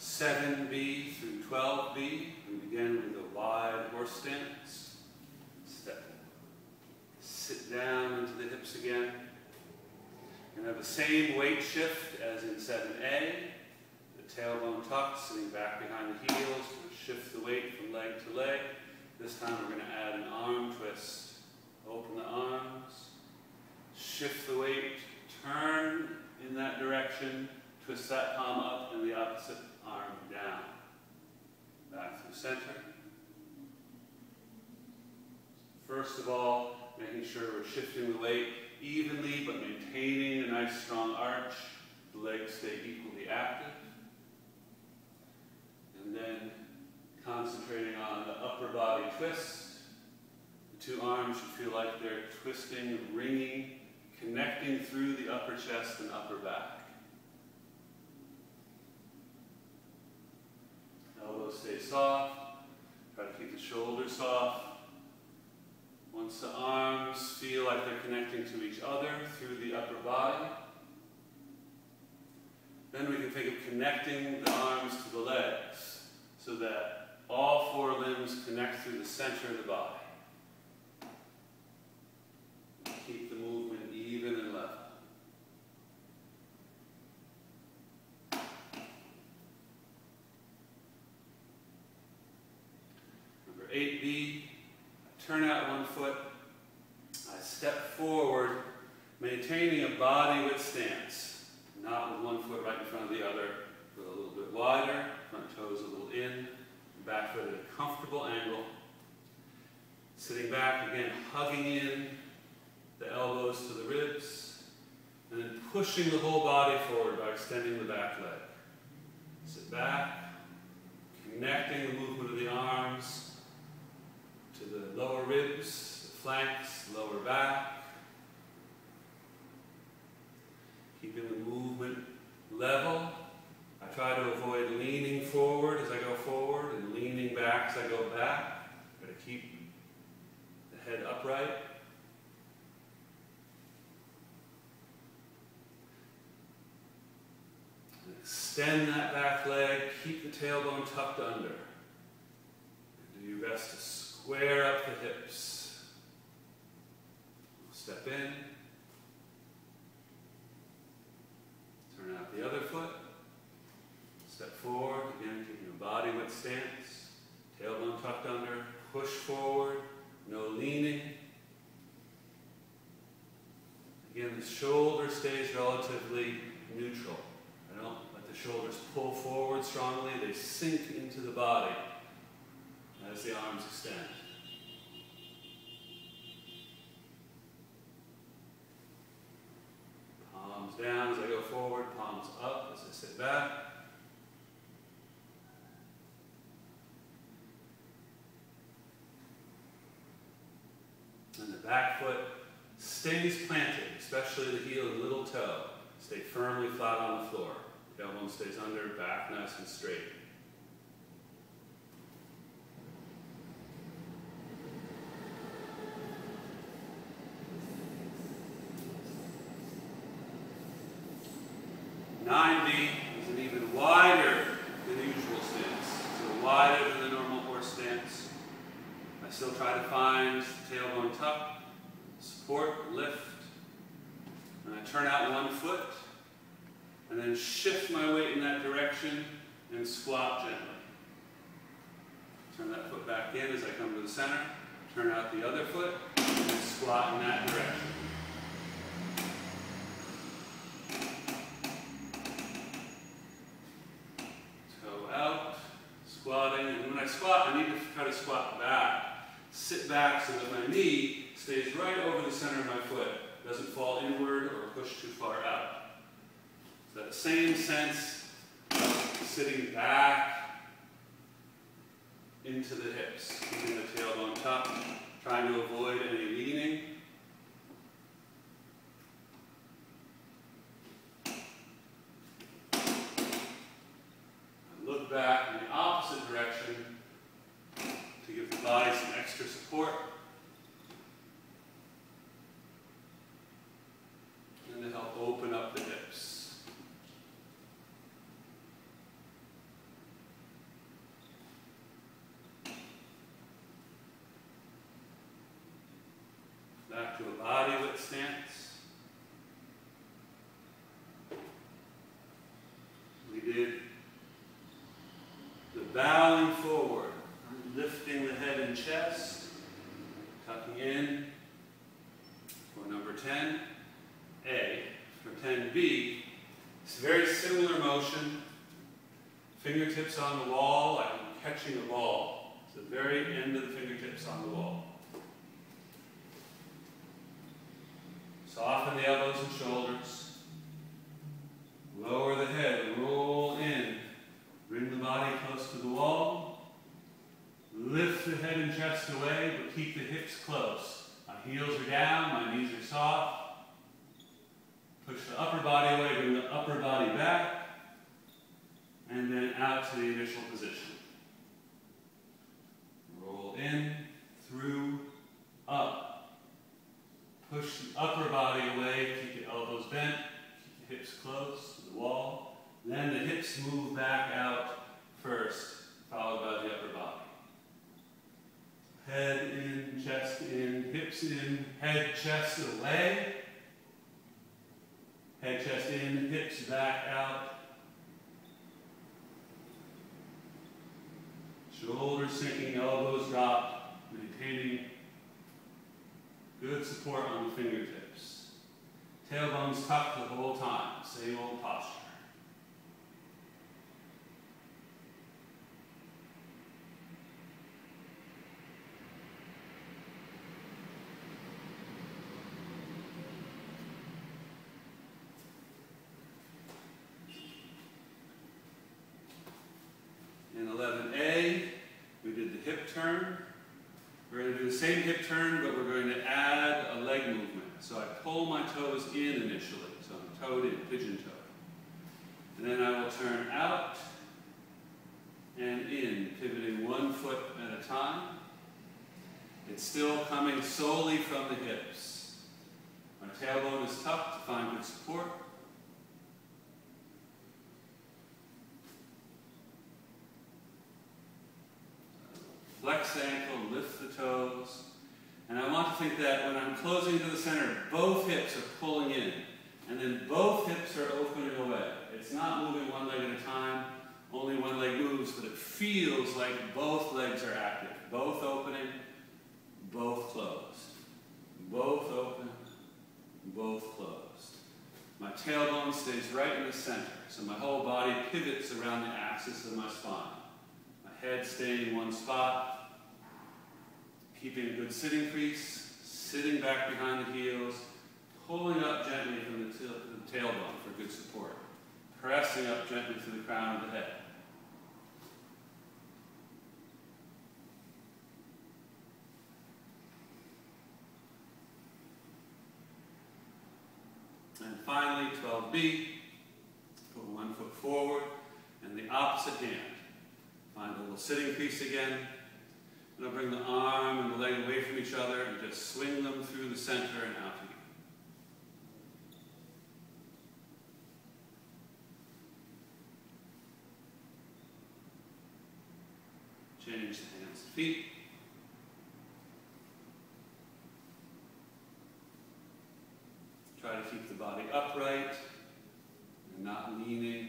7b through 12b. We begin with a wide horse stance. Step. Sit down into the hips again. And have the same weight shift as in 7a. The tailbone tucked, sitting back behind the heels. We'll shift the weight from leg to leg. This time we're going to add an arm twist. Open the arms. Shift the weight. Turn in that direction. Twist that palm up and the opposite arm down. Back through center. First of all, making sure we're shifting the weight evenly but maintaining a nice strong arch. The legs stay equally active. And then concentrating on the upper body twist. The two arms should feel like they're twisting, wringing, connecting through the upper chest and upper back. Elbows stay soft. Try to keep the shoulders soft. Once the arms feel like they're connecting to each other through the upper body, then we can think of connecting the arms to the legs so that all four limbs connect through the center of the body. Keep the movement even and level. Number 8b, turn out one foot. I step forward, maintaining a body width stance, not with one foot right in front of the other, but a little bit wider, front toes a little in, back foot at a comfortable angle. Sitting back, again, hugging in the elbows to the ribs, and then pushing the whole body forward by extending the back leg. Sit back, connecting the movement of the arms to the lower ribs, the flanks, lower back. Keeping the movement level. I try to avoid leaning forward as I go forward and leaning back as I go back. Try to keep the head upright. And extend that back leg. Keep the tailbone tucked under. And do your best to square up the hips. Step in. Turn out the other foot. Step forward, again keeping a body width stance. Tailbone tucked under. Push forward. No leaning. Again, the shoulder stays relatively neutral. I don't let the shoulders pull forward strongly. They sink into the body as the arms extend. Palms down as I go forward, palms up as I sit back. And the back foot stays planted, especially the heel and little toe. Stay firmly flat on the floor. Tailbone stays under, back nice and straight. Is an even wider than usual stance. So wider than the normal horse stance. I still try to find tailbone tuck, support, lift. And I turn out one foot and then shift my weight in that direction and squat gently. Turn that foot back in as I come to the center. Turn out the other foot and squat in that direction. Squatting, and when I squat, I need to try to squat back. Sit back so that my knee stays right over the center of my foot. Doesn't fall inward or push too far out. So that same sense of sitting back into the hips, keeping the tailbone tucked, trying to avoid any leaning. Look back in the opposite direction to give the body some extra support and to help open up the hips. to a body width stance. We did the bowing forward, lifting the head and chest, tucking in for number 10A. For 10B, it's a very similar motion. Fingertips on the wall, like I'm catching a ball. It's the very end of the fingertips on the wall. Soften the elbows and shoulders. Lower the head, roll in. Bring the body close to the wall. Lift the head and chest away, but keep the hips close. My heels are down, my knees are soft. Push the upper body away, bring the upper body back, and then out to the initial position. Roll in, through, up. Push the upper body away, keep the elbows bent, keep the hips close to the wall. Then the hips move back out first, followed by the upper body. Head in, chest in, hips in, head, chest away. Head, chest in, hips back out. Shoulders sinking, elbows drop, maintaining good support on the fingertips. Tailbones tucked the whole time, same old posture. In 11A, we did the hip turn. We're going to do the same hip turn, but we're going to add a leg movement. So I pull my toes in initially. So I'm toed in, pigeon toe. And then I will turn out and in, pivoting one foot at a time. It's still coming solely from the hips. My tailbone is tucked to find good support. Flex the ankle, lift the toes. And I want to think that when I'm closing to the center, both hips are pulling in. And then both hips are opening away. It's not moving one leg at a time. Only one leg moves, but it feels like both legs are active. Both opening, both closed. Both open, both closed. My tailbone stays right in the center, so my whole body pivots around the axis of my spine. Head staying in one spot, keeping a good sitting crease, sitting back behind the heels, pulling up gently from the tailbone for good support, pressing up gently to the crown of the head. And finally, 12B, put one foot forward and the opposite hand. Find a little sitting crease again. And I'll bring the arm and the leg away from each other and just swing them through the center and out again. Change the hands and feet. Try to keep the body upright and not leaning